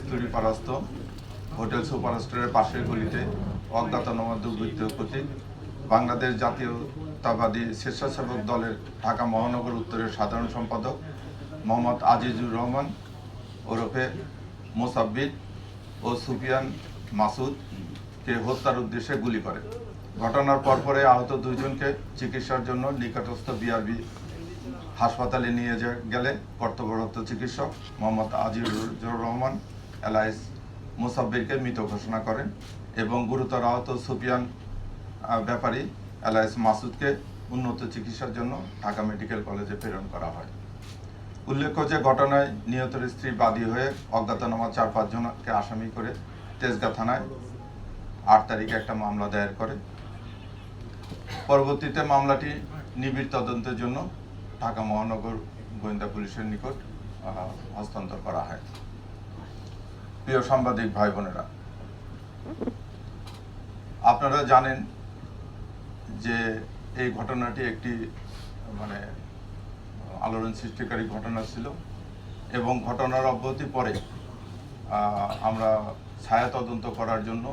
কস্তুরীপাড়াস্থ hotel সুপারস্টারের পাশের গলিতে অজ্ঞাতনামা দুর্বৃত্ত কর্তৃক বাংলাদেশ জাতীয়তাবাদী স্বেচ্ছাসেবক দলের ঢাকা মহানগর উত্তরের সাধারণ সম্পাদক মোহাম্মদ আজিজুর রহমান ওরফে মোসাব্বির ও সুফিয়ান মাসুদকে হত্যার উদ্দেশ্যে গুলি করে। ঘটনার পরপরে আহত দুইজনকে চিকিৎসার জন্য নিকটস্থ বিআরবি হাসপাতালে নিয়ে গেলে কর্তব্যরত চিকিৎসক মোহাম্মদ আজিজুর রহমান এলাইস মোসাব্বিরকে মৃত ঘোষণা করেন এবং গুরুতর আহত সুফিয়ান ব্যাপারী এলাইস মাসুদকে উন্নত চিকিৎসার জন্য ঢাকা মেডিকেল কলেজে প্রেরণ করা হয়। উল্লেখ্য যে ঘটনায় নিহতের স্ত্রী বাদী হয়ে অজ্ঞাতনামা 4-5 জনকে আসামি করে তেজগাঁ থানায় 8 তারিখে একটা মামলা দায়ের করে। পরবর্তীতে মামলাটি নিবিড় তদন্তের জন্য ঢাকা মহানগর গোয়েন্দা পুলিশের নিকট হস্তান্তর করা হয়। প্রিয় সাংবাদিক ভাই বোনেরা, আপনারা জানেন যে এই ঘটনাটি একটি আলোড়ন সৃষ্টিকারী ঘটনা ছিল এবং ঘটনার অব্যাহতি পরে আমরা ছায়া তদন্ত করার জন্য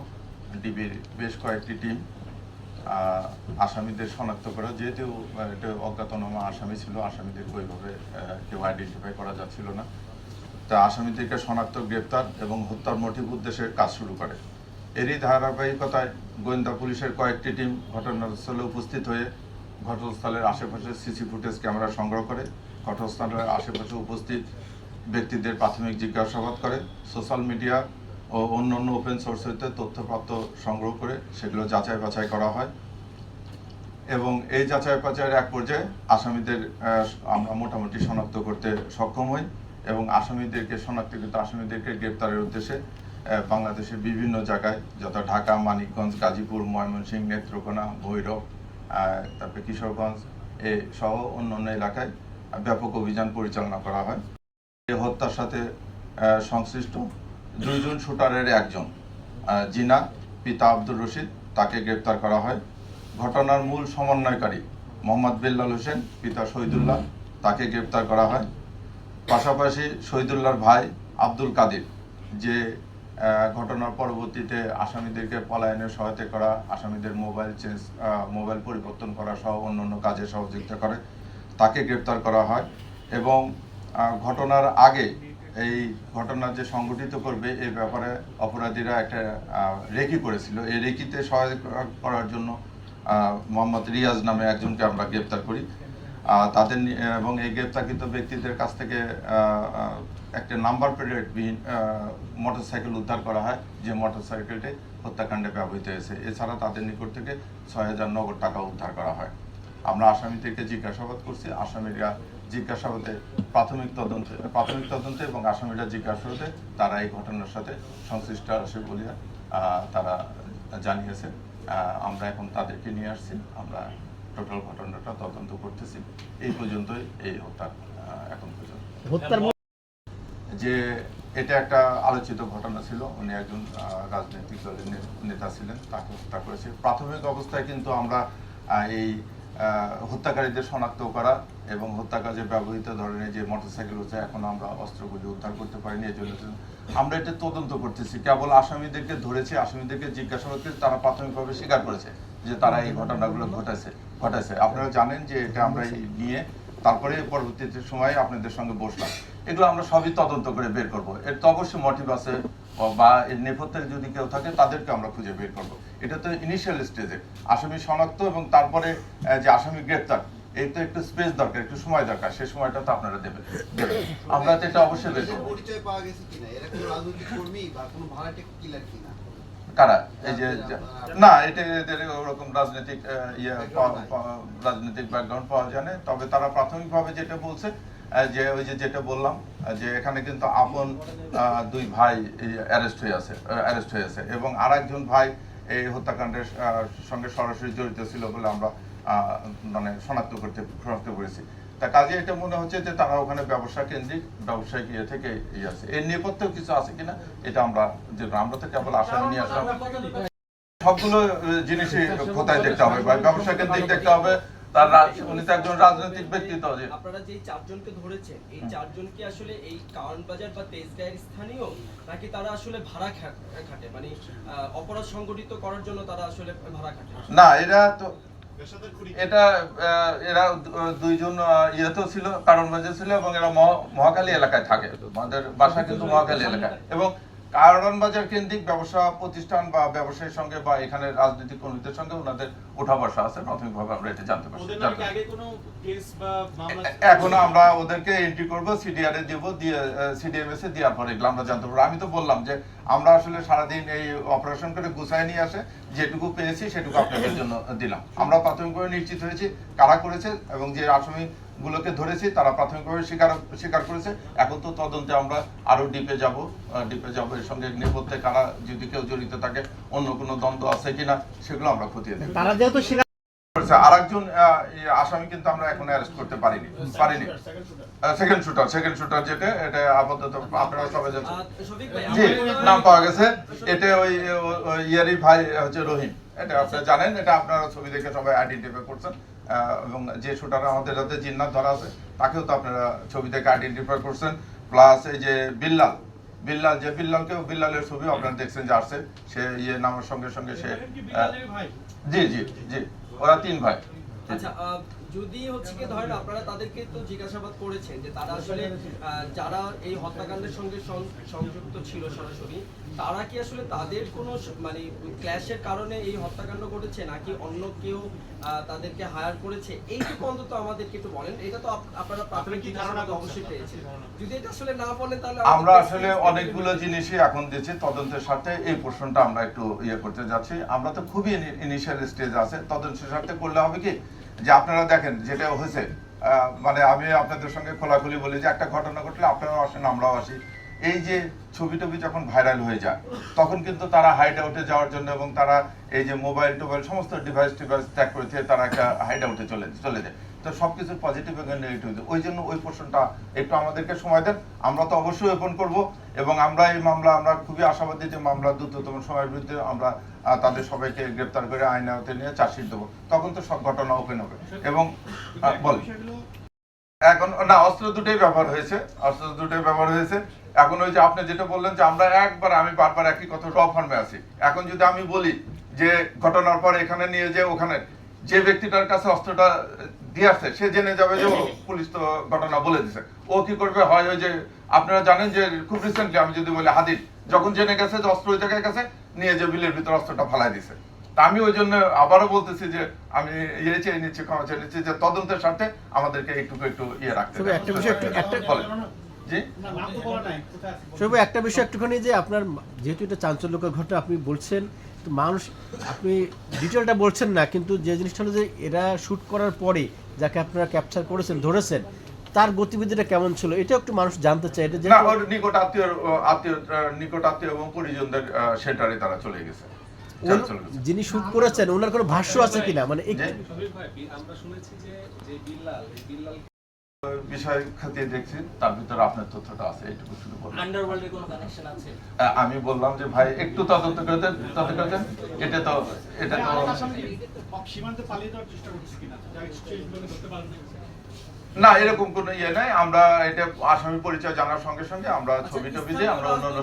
ডিবির বেশ কয়েকটি টিম আসামিদের শনাক্ত করা, যেহেতু এটা অজ্ঞাতনামা আসামি ছিল, আসামিদেরকে ওইভাবে কেউ আইডেন্টিফাই করা যাচ্ছিল না, তা আসামিদেরকে শনাক্ত, গ্রেপ্তার এবং হত্যার মোটিভ উদ্দেশ্যে কাজ শুরু করে। এরই ধারাবাহিকতায় গোয়েন্দা পুলিশের কয়েকটি টিম ঘটনাস্থলে উপস্থিত হয়ে ঘটনাস্থলের আশেপাশে সিসি ফুটেজ ক্যামেরা সংগ্রহ করে ঘটনাস্থলের আশেপাশে উপস্থিত ব্যক্তিদের প্রাথমিক জিজ্ঞাসাবাদ করে, সোশ্যাল মিডিয়া ও অন্যান্য ওপেন সোর্স হইতে তথ্যপ্রাপ্ত সংগ্রহ করে সেগুলো যাচাই বাছাই করা হয় এবং এই যাচাই বাছাইয়ের এক পর্যায়ে আসামিদের আমরা মোটামুটি শনাক্ত করতে সক্ষম হই এবং শনাক্তকৃত আসামিদেরকে গ্রেপ্তারের উদ্দেশ্যে বাংলাদেশের বিভিন্ন জায়গায়, যথা ঢাকা, মানিকগঞ্জ, গাজীপুর, ময়মনসিংহ, নেত্রকোনা, ভৈরব, তারপরে কিশোরগঞ্জ সহ অন্যান্য এলাকায় ব্যাপক অভিযান পরিচালনা করা হয়। এই হত্যার সাথে সংশ্লিষ্ট 2 জন শুটারের একজন জিনা পিতা আব্দুর রশিদ, তাকে গ্রেপ্তার করা হয়। ঘটনার মূল সমন্বয়কারী মোহাম্মদ বেল্লাল হোসেন পিতা শহীদুল্লাহ, তাকে গ্রেপ্তার করা হয়। পাশাপাশি শহীদুল্লাহর ভাই আব্দুল কাদির, যে ঘটনার পরবর্তীতে আসামিদেরকে পলায়নের সহায়তা করা, আসামিদের মোবাইল পরিবর্তন করা সহ অন্যান্য কাজে সহযোগিতা করে, তাকে গ্রেপ্তার করা হয় এবং ঘটনার আগে এই ঘটনা যে সংগঠিত করবে এই ব্যাপারে অপরাধীরা একটা রেকি করেছিল। এই রেকিতে সহায়তা করার জন্য মোহাম্মদ রিয়াজ নামে একজনকে আমরা গ্রেপ্তার করি। তাদের এবং এই গ্রেপ্তারকৃত ব্যক্তিদের কাছ থেকে একটা নাম্বার প্লেটবিহীন মোটরসাইকেল উদ্ধার করা হয়, যে মোটরসাইকেলটি হত্যাকাণ্ডে ব্যবহৃত হয়েছে। এছাড়া তাদের নিকট থেকে 6,000 নগদ টাকা উদ্ধার করা হয়। আমরা আসামিদেরকে জিজ্ঞাসাবাদ করছি। আসামিরা জিজ্ঞাসাবাদে প্রাথমিক তদন্তে এবং আসামিরা জিজ্ঞাসাবাদে তারা এই ঘটনার সাথে সংশ্লিষ্ট আছে বলিয়া তারা জানিয়েছে। আমরা এখন তাদেরকে নিয়ে আসছি, আমরা টোটাল ঘটনাটা তদন্ত করতেছি। এই পর্যন্তই এই হত্যার এখন পর্যন্ত যে এটা একটা আলোচিত ঘটনা ছিল। উনি একজন রাজনৈতিক দলের নেতা ছিলেন, তাকে হত্যা করেছে। প্রাথমিক অবস্থায় কিন্তু আমরা এই হত্যাকারীদের শনাক্ত করা এবং হত্যা কাজে ব্যবহৃত ধরনের যে মোটরসাইকেল হচ্ছে, এখন আমরা অস্ত্রগুলি উদ্ধার করতে পারিনি। এই জন্য আমরা এটা তদন্ত করতেছি। কেবল আসামিদেরকে ধরেছি, আসামিদেরকে জিজ্ঞাসাবাদ করে তারা প্রাথমিকভাবে স্বীকার করেছে যে তারা এই ঘটনাগুলো ঘটাইছে। আপনারা জানেন যে এটা আমরা নিয়ে তারপরে পরবর্তীতে সময় আপনাদের সঙ্গে বসলাম। এগুলো আমরা সবই তদন্ত করে বের করব। এর তো অবশ্যই মোটিভ আছে বা এর নেপথ্যে যদি কেউ থাকে তাদেরকে আমরা খুঁজে বের করব। এটা তো ইনিশিয়াল স্টেজে আসামি শনাক্ত এবং তারপরে যে আসামি গ্রেপ্তার, এই তো একটু স্পেস দরকার, একটু সময় দরকার। সেই সময়টা তো আপনারা দেবেন। আমরা তো এটা অবশ্যই বের করব। পরিচয় পাওয়া গেছে কিনা, এরা কোনো রাজনৈতিক কর্মী বা কোনো ভাড়াটে কিলার কিনা? কারা? এই যে না, এটা এদের ওরকম রাজনৈতিক ব্যাকগ্রাউন্ড পাওয়া যায় না। তবে তারা প্রাথমিকভাবে যেটা বলছে যে ওই যে যেটা বললাম যে এখানে কিন্তু আপন 2 ভাই অ্যারেস্ট হয়েছে এবং আরেকজন ভাই এই হত্যাকাণ্ডের সঙ্গে সরাসরি জড়িত ছিল বলে আমরা শনাক্ত করেছি। তা কাজে এটা মনে হচ্ছে যে তারা ওখানে ব্যবসায়িক ইয়ে থেকে আছে। এর নেপথ্যেও কিছু আছে কিনা এটা আমরা তো কেবল আসামি নিয়ে আসলাম। সবগুলো জিনিসই খোঁতায় দেখতে হবে, ব্যবসা কেন্দ্রিক দেখতে হবে, উনি তো একজন রাজনৈতিক ব্যক্তিত্ব। যে আপনারা যে চারজনকে ধরেছেন এই চারজন কি আসলে এই কারণ বাজার বা তেজগাঁয়ের স্থানীয়, নাকি তারা আসলে ভাড়া খাটে, মানে অপরাধ সংগঠিত করার জন্য তারা আসলে ভাড়া খাটে? না, এটা এরা দুইজন ইয়েতেও ছিল, কারণ বাজে ছিল, এবং এরা মহাখালী এলাকায় থাকে। আমাদের বাসা কিন্তু মহাখালী এলাকায়, এবং কারণ বাজার কেন্দ্রিক ব্যবসা প্রতিষ্ঠান বা ব্যবসায়ীর সঙ্গে বা এখানে রাজনৈতিক কর্মীদের সঙ্গে ওনাদের ওঠা বসা আছে। প্রাথমিকভাবে আমরা এটা জানতে পারছি। এখনো আমরা ওদেরকে এন্ট্রি করবো, সিডিআর এ দেবো, দিয়ে সিডিএমএস এ দেওয়ার পরে এগুলো আমরা জানতে পারবো। আমি তো বললাম যে আমরা আসলে সারাদিন এই অপারেশন করে গুছায় নিয়ে আসে যেটুকু পেয়েছি সেটুকু আপনাদের জন্য দিলাম। আমরা প্রাথমিকভাবে নিশ্চিত হয়েছি কারা করেছে, এবং যে আসামি গুলোকে ধরেছি তারা প্রাথমিকভাবে স্বীকার করেছে। এখন তো তদন্তে আমরা আরো ডিপে যাব এর সঙ্গে নেপথ্যে কারা যদি কেউ জড়িত থাকে, অন্য কোনো দ্বন্দ্ব আছে কিনা সেগুলো আমরা খতিয়ে দেখব। তারা যেহেতু আরেকজন আসামি কিন্তু আমরা এখন অ্যারেস্ট করতে পারিনি। সেকেন্ড শুটার যেটা, এটা আপাতত আপনারা সবাই জানেন, জি নাম পাওয়া গেছে। এটা ওই ইয়ারি ভাই হচ্ছে রহিম, এটা আপনারা জানেন। এটা আপনারা ছবি দেখে সবাই আইডেন্টিফাই করছেন, এবং যে শুটার আমাদের হাতে জিন্নাত ধরা আছে তাকেও তো আপনারা ছবি দেখে আইডেন্টিফাই করছেন। প্লাস এই যে বিল্লালের ছবি আপনারা দেখছেন যে আসছে, সে নামের সঙ্গে সঙ্গে সে জি জি জি ওরা 3 ভাই। আচ্ছা, যদি হচ্ছে কি ধরেন আপনারা তাদেরকে তো জিজ্ঞাসাবাদ করেছেন যে তারা আসলে যারা এই হত্যাকাণ্ডের সঙ্গে সংযুক্ত ছিল সরাসরি, তারা কি আসলে তাদের কোনো মানে ক্ল্যাশের কারণে এই হত্যাকাণ্ড ঘটেছে, নাকি অন্য কেউ তাদেরকে হায়ার করেছে? এইটুকু অন্তত আমাদেরকে একটু বলেন। এটা তো আপনারা প্রাথমিক জিজ্ঞাসাবাদ অবশ্যই পেয়েছেন, যদি এটা আসলে না বলেন তাহলে আমরা আসলে অনেকগুলো জিনিসই এখন দিচ্ছি তদন্তের সাথে। এই প্রশ্নটা আমরা একটু করতে যাচ্ছি। আমরা তো খুবই ইনিশিয়াল স্টেজ আছে, তদন্তের সাথে করলে হবে কি যে আপনারা দেখেন যেটা হয়েছে, মানে আমি আপনাদের সঙ্গে খোলাখুলি বলি যে একটা ঘটনা ঘটলে আপনারাও আসেন, আমরাও আসি। এই যে ছবি টবি যখন ভাইরাল হয়ে যায় তখন কিন্তু তারা হাইড আউটে যাওয়ার জন্য, এবং তারা এই যে মোবাইল টোবাইল সমস্ত ডিভাইস ত্যাগ করেছে, তারা একটা হাইড আউটে চলে যায়। তো সবকিছু পজিটিভ এবং নেগেটিভ, ওই জন্য ওই প্রশ্নটা একটু আমাদেরকে সময় দেন। আমরা তো অবশ্যই ওপেন করব, এবং আমরা এই মামলা আমরা খুবই আশাবাদী যে মামলা দ্রুততম সময়ের বিরুদ্ধে আমরা তাদের সবাইকে গ্রেপ্তার করে আইন আওতায় নিয়ে চার্জশিট দেবো। তখন তো সব ঘটনা ওপেন হবে। এবং বল এখন না, অস্ত্র দুটোই ব্যবহার হয়েছে। এখন ওই যে আপনি যেটা বললেন যে আমরা আমি বারবার একই কথা র ফর্মে আছি। এখন যদি আমি বলি যে ঘটনার পর এখানে নিয়ে যে ওখানে যে ব্যক্তিটার কাছে অস্ত্রটা দিয়ে আসছে সে জেনে যাবে যে পুলিশ তো ঘটনা বলে দিছে, ও কি করবে? হয় ওই যে আপনারা জানেন যে খুব রিসেন্টলি আমি যদি বলি হাদির যখন জেনে গেছে যে অস্ত্র ওই জায়গায় গেছে, নিয়ে যে বিলের ভিতরে অস্ত্রটা ফালাই দিছে। তা আমি ওই জন্য আবারও বলতেছি যে আমি চেয়ে নিচ্ছি, ক্ষমা চেয়ে নিচ্ছি যে তদন্তের স্বার্থে আমাদেরকে একটু রাখতে হবে। একটা বিষয় জি একটা বিষয় একটুখানি, যে আপনার যেহেতু এটা চাঞ্চল্যকর ঘটনা আপনি বলছেন, তো মানুষ আপনি ডিটেলটা বলছেন না, কিন্তু যে জিনিসটা হলো যে এরা শুট করার পরে যাকে আপনারা ক্যাপচার করেছেন, ধরেছেন, তার গতিবিধিটা কেমন ছিল এটা একটু মানুষ জানতে চায়। এটা না, ওর নিকট আত্মীয় এবং পরিজনদের সেন্টারে তারা চলে গেছে। যিনি শুট করেছেন ওনার কোনো ভাষ্য আছে কিনা, মানে আমরা শুনেছি যে বিল্লাল বিষয় খতিয়ে দেখছি, তার ভিতরে আপনার তথ্যটা আছে, এইটুকু শুধু বললাম। আন্ডারওয়ার্ল্ডের কোনো কানেকশন আছে? আমি বললাম যে ভাই একটু তদন্ত করতেন। এটা তো সীমান্তে পালিয়ে যাওয়ার চেষ্টা করছে কিনা ধরতে পারবেন না, এরকম কোনো নাই। আমরা এটা আসামি পরিচয় জানার সঙ্গে সঙ্গে আমরা ছবি টবি দিয়ে আমরা অন্যান্য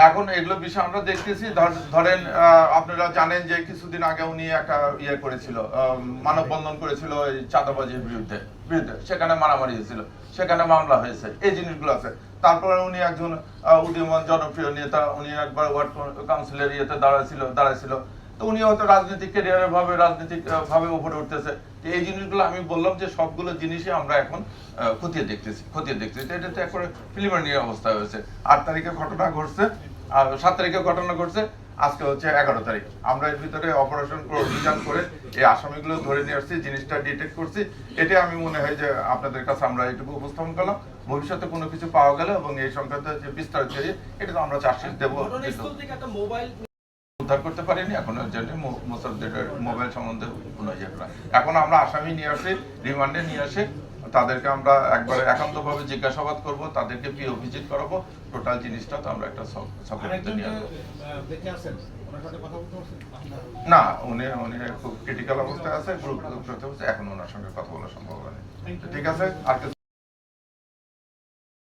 এখন এগুলো বিষয় আমরা দেখতেছি। ধরেন আপনারা জানেন যে কিছুদিন আগে উনি একটা করেছিল, মানববন্ধন করেছিল এই চাঁদাবাজির বিরুদ্ধে, সেখানে মারামারি হয়েছিল, সেখানে মামলা হয়েছে, এই জিনিসগুলো আছে। তারপরে উনি একজন উদীয়মান জনপ্রিয় নেতা, উনি একবার ওয়ার্ড কাউন্সিলের দাঁড়াইছিল। তো উনি হয়তো রাজনৈতিক ভাবে উপরে উঠতেছে। এই জিনিসগুলো আমি বললাম যে সবগুলো জিনিসই আমরা এখন খতিয়ে দেখতেছি। এটা তো একবারে প্রিলিমিনারি অবস্থা হয়েছে। 8 তারিখে ঘটনা ঘটছে, 7 তারিখে ঘটনা ঘটছে, আজকে হচ্ছে 11 তারিখ। আমরা এর ভিতরে অভিযান করে এই আসামিগুলো ধরে নিয়ে আসছি, জিনিসটা ডিটেক্ট করছি। এটা আমি মনে হয় যে আপনাদের কাছে আমরা এইটুকু উপস্থাপন করলাম। ভবিষ্যতে কোনো কিছু পাওয়া গেলে এবং এই সংক্রান্ত যে বিস্তারিত এটা তো আমরা চার্জশিট দেবো। উদ্ধার করতে পারিনি এখন, মোসাদ্দেকের মোবাইল সম্বন্ধে কোনো এখন আমরা আসামি নিয়ে আসি, রিমান্ডে নিয়ে আসে, তাদেরকে আমরা একবারে একান্তভাবে জিজ্ঞাসাবাদ করব, তাদেরকে পিও ভিজিট করাবো, টোটাল জিনিসটা তো আমরা একটা সকেটে নিয়ে আসবো। বেঁচে আছেন ওনার সাথে কথা বলতে পারছেন? না, উনি খুব ক্রিটিক্যাল অবস্থায় আছে, গ্রুপ এখন ওনার সঙ্গে কথা বলা সম্ভব হয়নি। ঠিক আছে, আর কিছু